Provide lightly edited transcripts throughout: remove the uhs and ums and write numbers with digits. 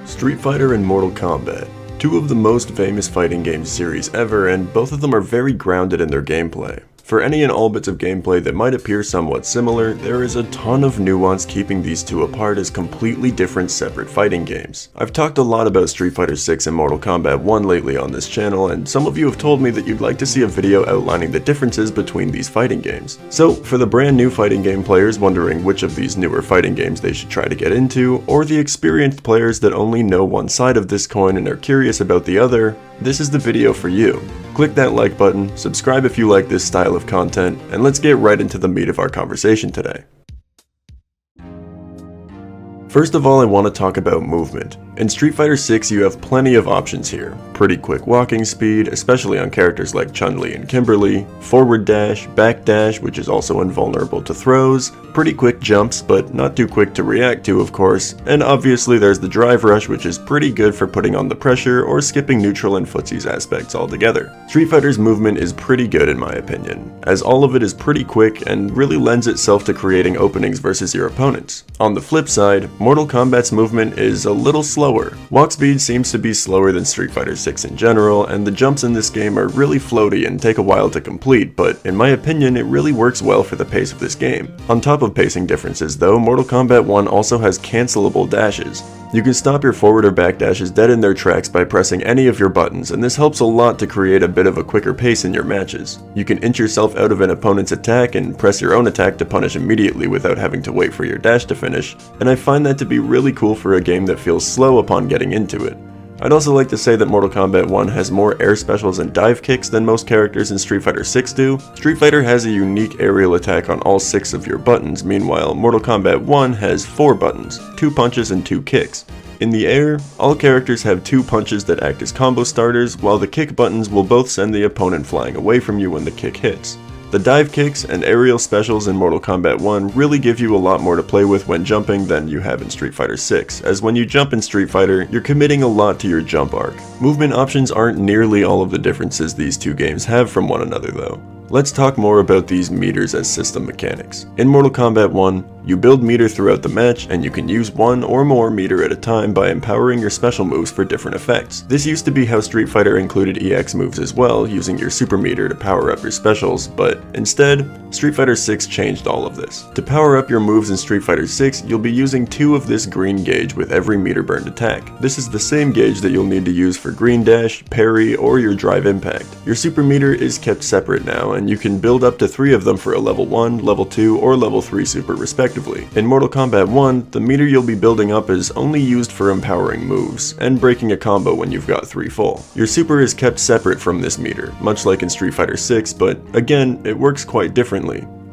Street Fighter and Mortal Kombat, two of the most famous fighting game series ever, and both of them are very grounded in their gameplay. For any and all bits of gameplay that might appear somewhat similar, there is a ton of nuance keeping these two apart as completely different separate fighting games. I've talked a lot about Street Fighter 6 and Mortal Kombat 1 lately on this channel, and some of you have told me that you'd like to see a video outlining the differences between these fighting games. So, for the brand new fighting game players wondering which of these newer fighting games they should try to get into, or the experienced players that only know one side of this coin and are curious about the other, this is the video for you. Click that like button, subscribe if you like this style of content, and let's get right into the meat of our conversation today. First of all, I want to talk about movement. In Street Fighter 6, you have plenty of options here. Pretty quick walking speed, especially on characters like Chun-Li and Kimberly, forward dash, back dash, which is also invulnerable to throws, pretty quick jumps, but not too quick to react to, of course, and obviously there's the drive rush, which is pretty good for putting on the pressure or skipping neutral and footsies aspects altogether. Street Fighter's movement is pretty good in my opinion, as all of it is pretty quick and really lends itself to creating openings versus your opponents. On the flip side, Mortal Kombat's movement is a little slower. Walk speed seems to be slower than Street Fighter 6 in general, and the jumps in this game are really floaty and take a while to complete, but in my opinion it really works well for the pace of this game. On top of pacing differences though, Mortal Kombat 1 also has cancelable dashes. You can stop your forward or back dashes dead in their tracks by pressing any of your buttons, and this helps a lot to create a bit of a quicker pace in your matches. You can inch yourself out of an opponent's attack and press your own attack to punish immediately without having to wait for your dash to finish, and I find that to be really cool for a game that feels slow upon getting into it. I'd also like to say that Mortal Kombat 1 has more air specials and dive kicks than most characters in Street Fighter 6 do. Street Fighter has a unique aerial attack on all 6 of your buttons, meanwhile Mortal Kombat 1 has 4 buttons, 2 punches and 2 kicks. In the air, all characters have 2 punches that act as combo starters, while the kick buttons will both send the opponent flying away from you when the kick hits. The dive kicks and aerial specials in Mortal Kombat 1 really give you a lot more to play with when jumping than you have in Street Fighter 6, as when you jump in Street Fighter, you're committing a lot to your jump arc. Movement options aren't nearly all of the differences these two games have from one another though. Let's talk more about these meters as system mechanics. In Mortal Kombat 1, you build meter throughout the match, and you can use one or more meter at a time by empowering your special moves for different effects. This used to be how Street Fighter included EX moves as well, using your super meter to power up your specials, but instead, Street Fighter 6 changed all of this. To power up your moves in Street Fighter 6, you'll be using 2 of this green gauge with every meter burned attack. This is the same gauge that you'll need to use for green dash, parry, or your drive impact. Your super meter is kept separate now, and you can build up to 3 of them for a level 1, level 2, or level 3 super respectively. In Mortal Kombat 1, the meter you'll be building up is only used for empowering moves, and breaking a combo when you've got 3 full. Your super is kept separate from this meter, much like in Street Fighter 6, but again, it works quite differently.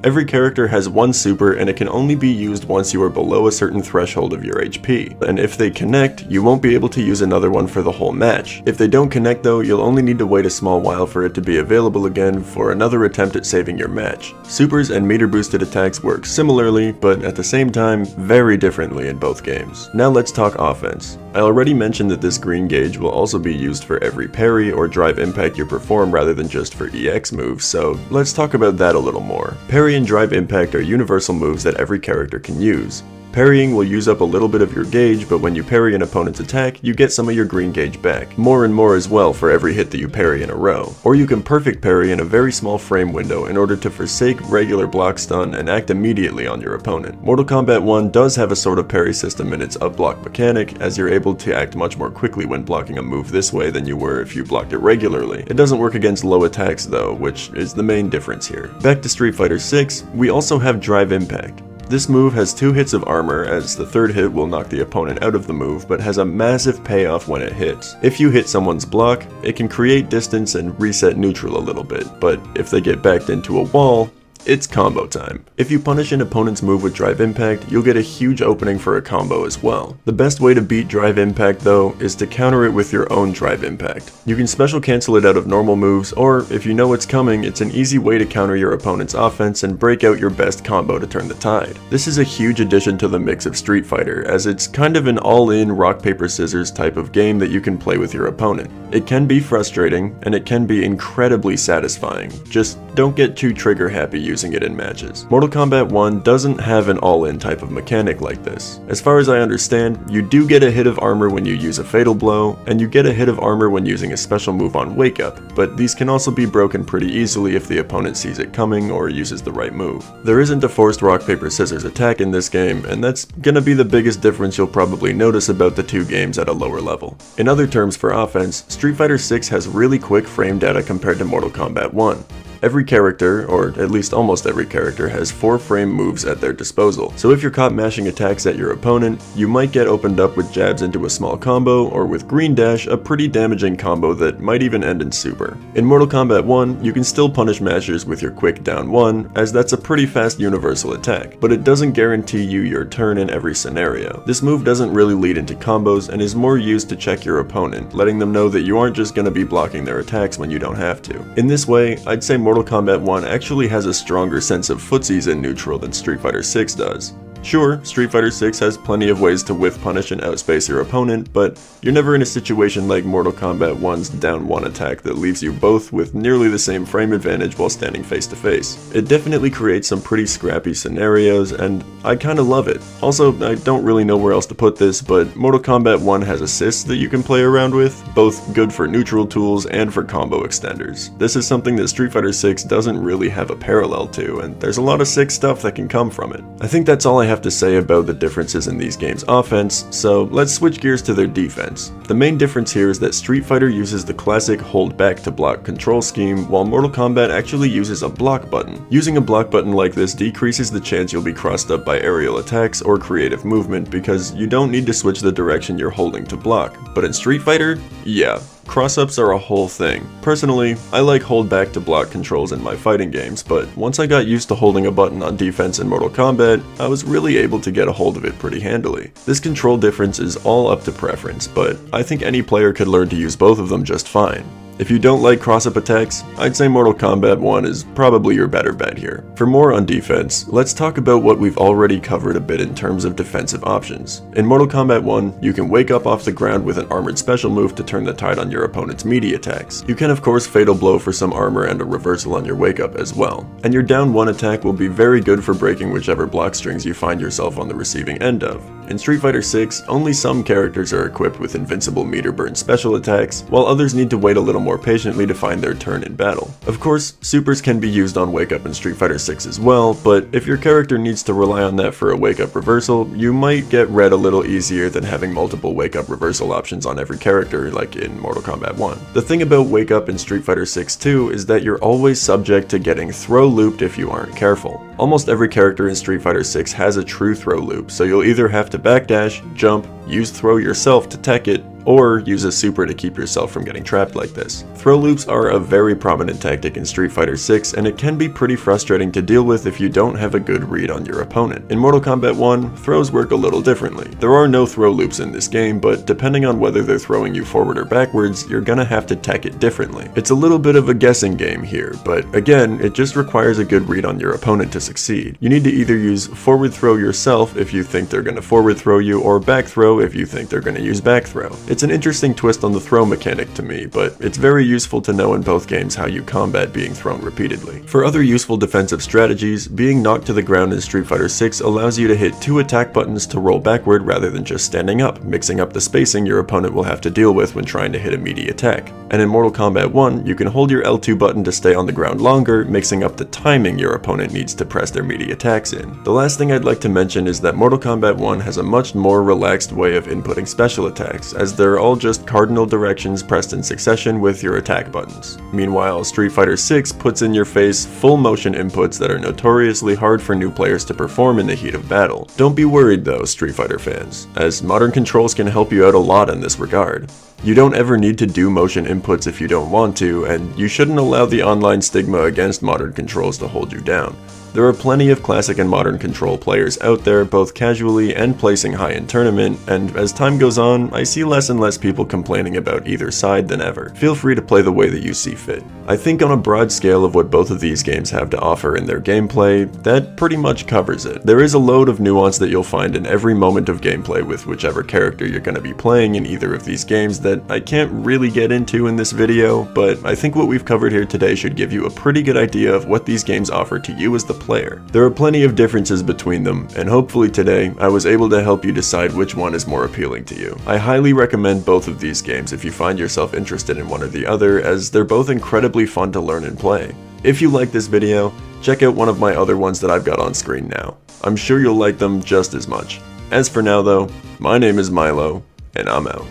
Every character has 1 super, and it can only be used once you are below a certain threshold of your HP, and if they connect, you won't be able to use another one for the whole match. If they don't connect though, you'll only need to wait a small while for it to be available again for another attempt at saving your match. Supers and meter boosted attacks work similarly, but at the same time, very differently in both games. Now let's talk offense. I already mentioned that this green gauge will also be used for every parry or drive impact you perform rather than just for EX moves, so let's talk about that a little more. Parry and drive impact are universal moves that every character can use. Parrying will use up a little bit of your gauge, but when you parry an opponent's attack, you get some of your green gauge back. More and more as well for every hit that you parry in a row. Or you can perfect parry in a very small frame window in order to forsake regular block stun and act immediately on your opponent. Mortal Kombat 1 does have a sort of parry system in its up block mechanic, as you're able to act much more quickly when blocking a move this way than you were if you blocked it regularly. It doesn't work against low attacks though, which is the main difference here. Back to Street Fighter 6, we also have drive impact. This move has 2 hits of armor, as the 3rd hit will knock the opponent out of the move, but has a massive payoff when it hits. If you hit someone's block, it can create distance and reset neutral a little bit, but if they get backed into a wall, it's combo time. If you punish an opponent's move with drive impact, you'll get a huge opening for a combo as well. The best way to beat drive impact though is to counter it with your own drive impact. You can special cancel it out of normal moves, or if you know it's coming, it's an easy way to counter your opponent's offense and break out your best combo to turn the tide. This is a huge addition to the mix of Street Fighter, as it's kind of an all-in rock paper scissors type of game that you can play with your opponent. It can be frustrating, and it can be incredibly satisfying. Just don't get too trigger happy using it in matches. Mortal Kombat 1 doesn't have an all-in type of mechanic like this. As far as I understand, you do get a hit of armor when you use a fatal blow, and you get a hit of armor when using a special move on Wake Up, but these can also be broken pretty easily if the opponent sees it coming or uses the right move. There isn't a forced rock paper scissors attack in this game, and that's gonna be the biggest difference you'll probably notice about the two games at a lower level. In other terms for offense, Street Fighter 6 has really quick frame data compared to Mortal Kombat 1. Every character, or at least almost every character, has 4 frame moves at their disposal. So if you're caught mashing attacks at your opponent, you might get opened up with jabs into a small combo, or with green dash, a pretty damaging combo that might even end in super. In Mortal Kombat 1, you can still punish mashers with your quick down 1, as that's a pretty fast universal attack, but it doesn't guarantee you your turn in every scenario. This move doesn't really lead into combos and is more used to check your opponent, letting them know that you aren't just gonna be blocking their attacks when you don't have to. In this way, I'd say Mortal Kombat 1 actually has a stronger sense of footsies in neutral than Street Fighter 6 does. Sure, Street Fighter 6 has plenty of ways to whiff punish and outspace your opponent, but you're never in a situation like Mortal Kombat 1's down 1 attack that leaves you both with nearly the same frame advantage while standing face to face. It definitely creates some pretty scrappy scenarios, and I kinda love it. Also, I don't really know where else to put this, but Mortal Kombat 1 has assists that you can play around with, both good for neutral tools and for combo extenders. This is something that Street Fighter 6 doesn't really have a parallel to, and there's a lot of sick stuff that can come from it. I think that's all I have to say about the differences in these games' offense, so let's switch gears to their defense. The main difference here is that Street Fighter uses the classic hold back to block control scheme, while Mortal Kombat actually uses a block button. Using a block button like this decreases the chance you'll be crossed up by aerial attacks or creative movement because you don't need to switch the direction you're holding to block. But in Street Fighter, yeah. Cross-ups are a whole thing. Personally, I like hold back to block controls in my fighting games, but once I got used to holding a button on defense in Mortal Kombat, I was really able to get a hold of it pretty handily. This control difference is all up to preference, but I think any player could learn to use both of them just fine. If you don't like cross-up attacks, I'd say Mortal Kombat 1 is probably your better bet here. For more on defense, let's talk about what we've already covered a bit in terms of defensive options. In Mortal Kombat 1, you can wake up off the ground with an armored special move to turn the tide on your opponent's meaty attacks. You can of course fatal blow for some armor and a reversal on your wake up as well. And your down 1 attack will be very good for breaking whichever block strings you find yourself on the receiving end of. In Street Fighter 6, only some characters are equipped with invincible meter burn special attacks, while others need to wait a little more patiently to find their turn in battle. Of course, supers can be used on Wake Up in Street Fighter 6 as well, but if your character needs to rely on that for a Wake Up reversal, you might get read a little easier than having multiple Wake Up reversal options on every character like in Mortal Kombat 1. The thing about Wake Up in Street Fighter 6 too is that you're always subject to getting throw looped if you aren't careful. Almost every character in Street Fighter 6 has a true throw loop, so you'll either have to backdash, jump, use throw yourself to tech it, or use a super to keep yourself from getting trapped like this. Throw loops are a very prominent tactic in Street Fighter 6, and it can be pretty frustrating to deal with if you don't have a good read on your opponent. In Mortal Kombat 1, throws work a little differently. There are no throw loops in this game, but depending on whether they're throwing you forward or backwards, you're gonna have to tech it differently. It's a little bit of a guessing game here, but again, it just requires a good read on your opponent to succeed. You need to either use forward throw yourself if you think they're gonna forward throw you, or back throw if you think they're gonna use back throw. It's an interesting twist on the throw mechanic to me, but it's very useful to know in both games how you combat being thrown repeatedly. For other useful defensive strategies, being knocked to the ground in Street Fighter 6 allows you to hit 2 attack buttons to roll backward rather than just standing up, mixing up the spacing your opponent will have to deal with when trying to hit a meaty attack. And in Mortal Kombat 1, you can hold your L2 button to stay on the ground longer, mixing up the timing your opponent needs to press their meaty attacks in. The last thing I'd like to mention is that Mortal Kombat 1 has a much more relaxed way of inputting special attacks, as they're all just cardinal directions pressed in succession with your attack buttons. Meanwhile, Street Fighter 6 puts in your face full motion inputs that are notoriously hard for new players to perform in the heat of battle. Don't be worried though, Street Fighter fans, as modern controls can help you out a lot in this regard. You don't ever need to do motion inputs if you don't want to, and you shouldn't allow the online stigma against modern controls to hold you down. There are plenty of classic and modern Control players out there, both casually and placing high in tournament, and as time goes on, I see less and less people complaining about either side than ever. Feel free to play the way that you see fit. I think on a broad scale of what both of these games have to offer in their gameplay, that pretty much covers it. There is a load of nuance that you'll find in every moment of gameplay with whichever character you're going to be playing in either of these games that I can't really get into in this video, but I think what we've covered here today should give you a pretty good idea of what these games offer to you as the player. There are plenty of differences between them, and hopefully today I was able to help you decide which one is more appealing to you. I highly recommend both of these games if you find yourself interested in one or the other, as they're both incredibly fun to learn and play. If you like this video, check out one of my other ones that I've got on screen now. I'm sure you'll like them just as much. As for now though, my name is Myloe, and I'm out.